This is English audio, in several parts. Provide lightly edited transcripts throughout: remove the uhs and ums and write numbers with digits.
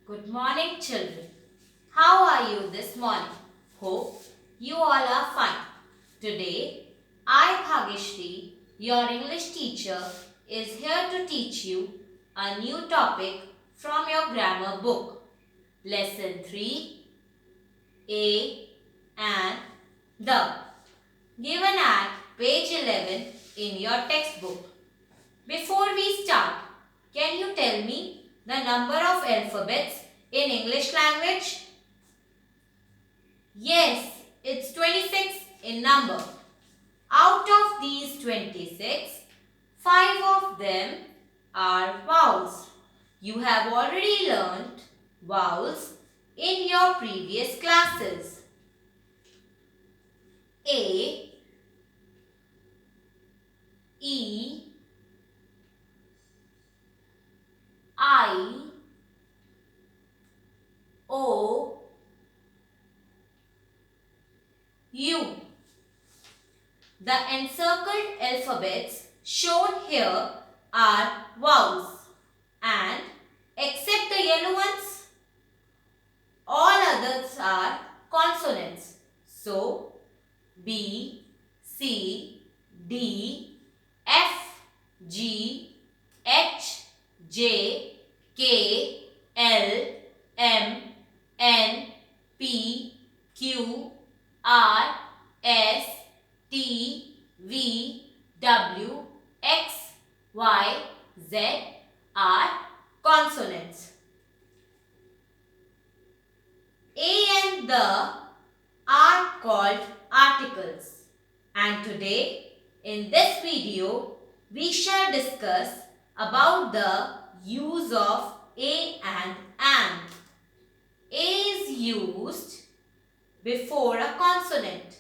Good morning, children. How are you this morning? Hope you all are fine. Today, I, Bhageshri, your English teacher, is here to teach you a new topic from your grammar book. Lesson 3, A and the, given at page 11 in your textbook. Before we start, can you tell me the number of alphabets in English language? Yes, it's 26 in number. Out of these 26, 5 of them are vowels. You have already learnt vowels in your previous classes. A, E, I, O, U. The encircled alphabets shown here are vowels, and except the yellow ones, all others are consonants. So, B, C, D, F, G, H, J, K, L, M, N, P, Q, R, S, T, V, W, X, Y, Z are consonants. A and the are called articles. And today, in this video, we shall discuss about the use of a and an. A is used before a consonant.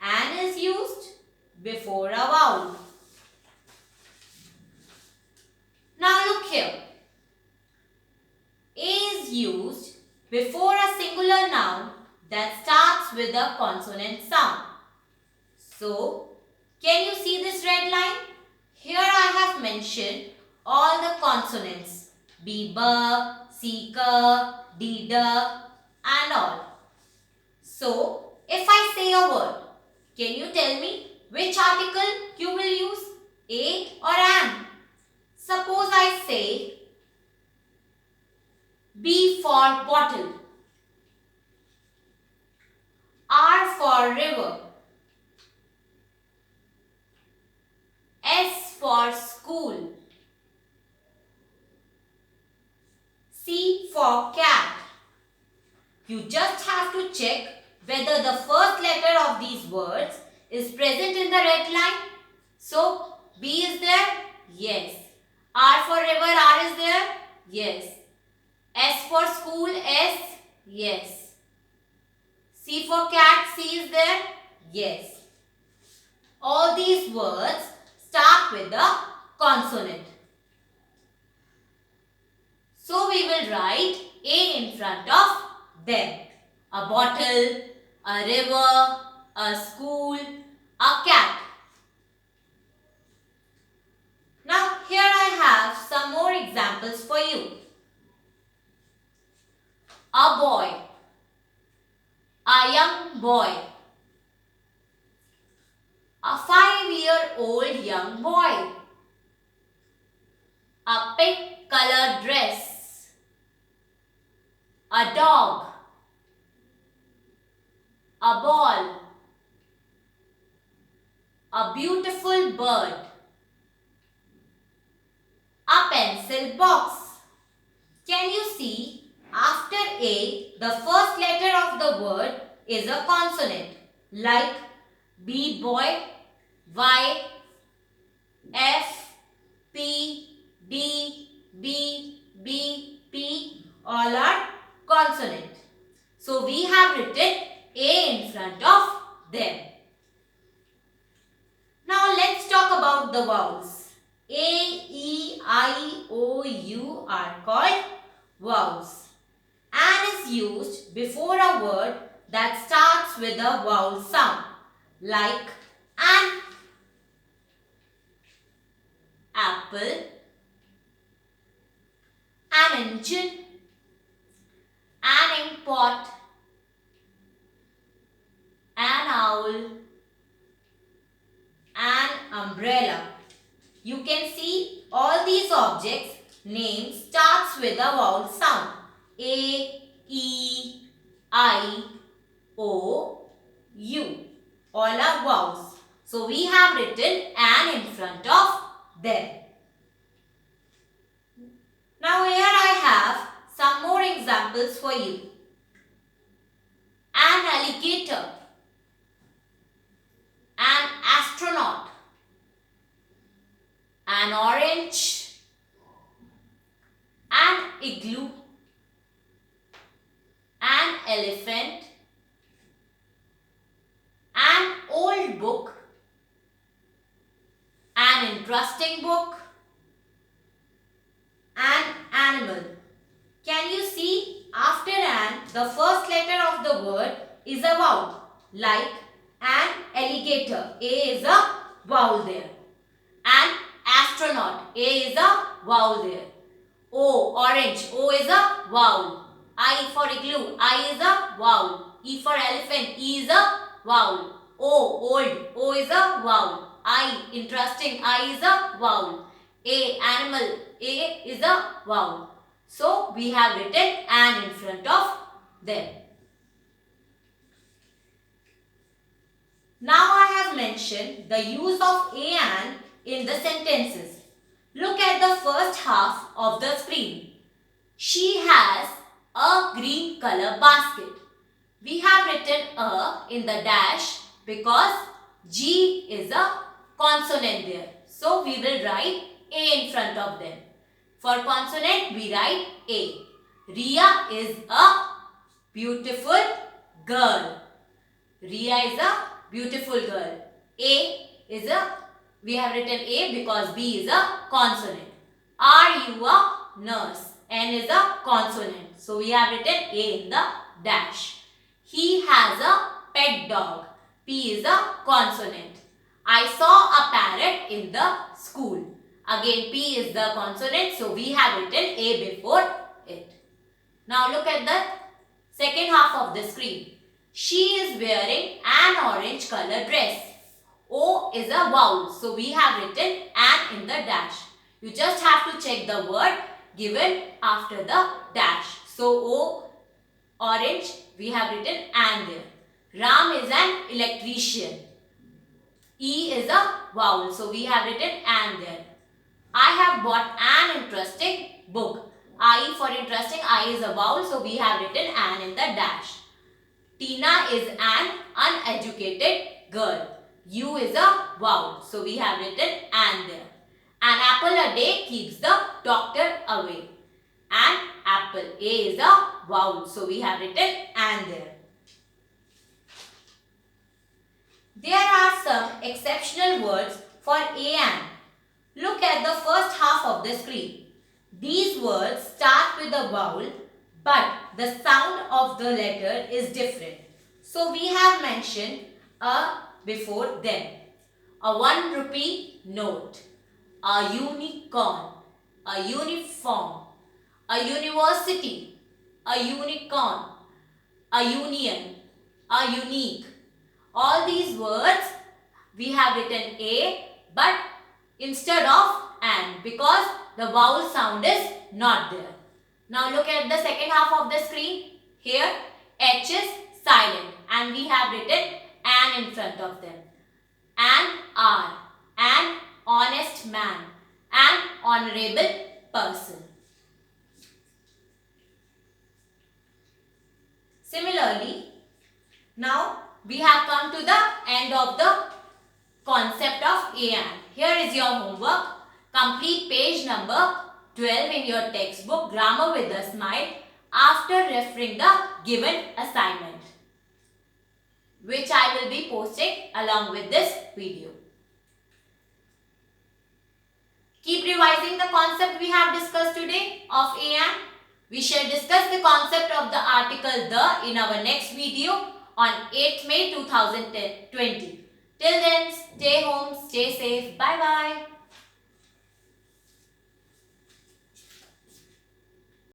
An is used before a vowel. Now look here. A is used before a singular noun that starts with a consonant sound. So, can you see this red line? Here I have mentioned all the consonants. B, B, C, K, D, D and all. So, if I say a word, can you tell me which article you will use? A or an? Suppose I say B for bottle, R for river, S for school, C for cat. You just have to check whether the first letter of these words is present in the red line. So, B is there? Yes. R for river, R is there? Yes. S for school, S? Yes. C for cat, C is there? Yes. All these words start with a consonant. So, we will write A in front of them. A bottle, a river, a school, a cat. Now, here I have some more examples for you. A boy, a young boy, a 5-year-old young boy, a pink colored dress, a dog, a ball, a beautiful bird, a pencil box. Can you see? After A, the first letter of the word is a consonant like B boy, Y, F, P, D, B, B, P, all are consonant. So, we have written A in front of them. Now, let's talk about the vowels. A, E, I, O, U are called vowels. An is used before a word that starts with a vowel sound like an, apple, an engine, pot, an owl, an umbrella. You can see all these objects name starts with a vowel sound. A, E, I, O, U. All are vowels. So we have written an in front of them. Now here I have some more examples for you. An alligator, an astronaut, an orange, an igloo, an elephant, an old book, an interesting book, an animal. Can you see after an, the first letter of the word is a vowel, like an alligator. A is a vowel there. An astronaut. A is a vowel there. O, orange. O is a vowel. I for igloo. I is a vowel. E for elephant. E is a vowel. O, old. O is a vowel. I, interesting. I is a vowel. A, animal. A is a vowel. So, we have written an in front of them. Now, I have mentioned the use of an in the sentences. Look at the first half of the screen. She has a green color basket. We have written a in the dash because G is a consonant there. So, we will write A in front of them. For consonant, we write A. Riya is a beautiful girl. Riya is a beautiful girl. A is a, we have written A because B is a consonant. Are you a nurse? N is a consonant. So, we have written A in the dash. He has a pet dog. P is a consonant. I saw a parrot in the school. Again, P is the consonant, so we have written A before it. Now look at the second half of the screen. She is wearing an orange color dress. O is a vowel, so we have written an in the dash. You just have to check the word given after the dash. So O, orange, we have written an there. Ram is an electrician. E is a vowel, so we have written an there. I have bought an interesting book. I for interesting, I is a vowel, so we have written an in the dash. Tina is an uneducated girl. U is a vowel, so we have written an there. An apple a day keeps the doctor away. An apple, A is a vowel, so we have written an there. There are some exceptional words for an. Look at the first half of the screen. These words start with a vowel, but the sound of the letter is different. So we have mentioned a before them. A 1 rupee note, a unicorn, a uniform, a university, a unicorn, a union, a unique. All these words we have written A, but instead of an, because the vowel sound is not there. Now look at the second half of the screen. Here H is silent and we have written an in front of them. An R, an honest man, an honorable person. Similarly, now we have come to the end of the concept of an. Here is your homework. Complete page number 12 in your textbook Grammar with a Smile after referring the given assignment, which I will be posting along with this video. Keep revising the concept we have discussed today of an. We shall discuss the concept of the article the in our next video on 8th May 2020. Till then, stay home, stay safe. Bye bye.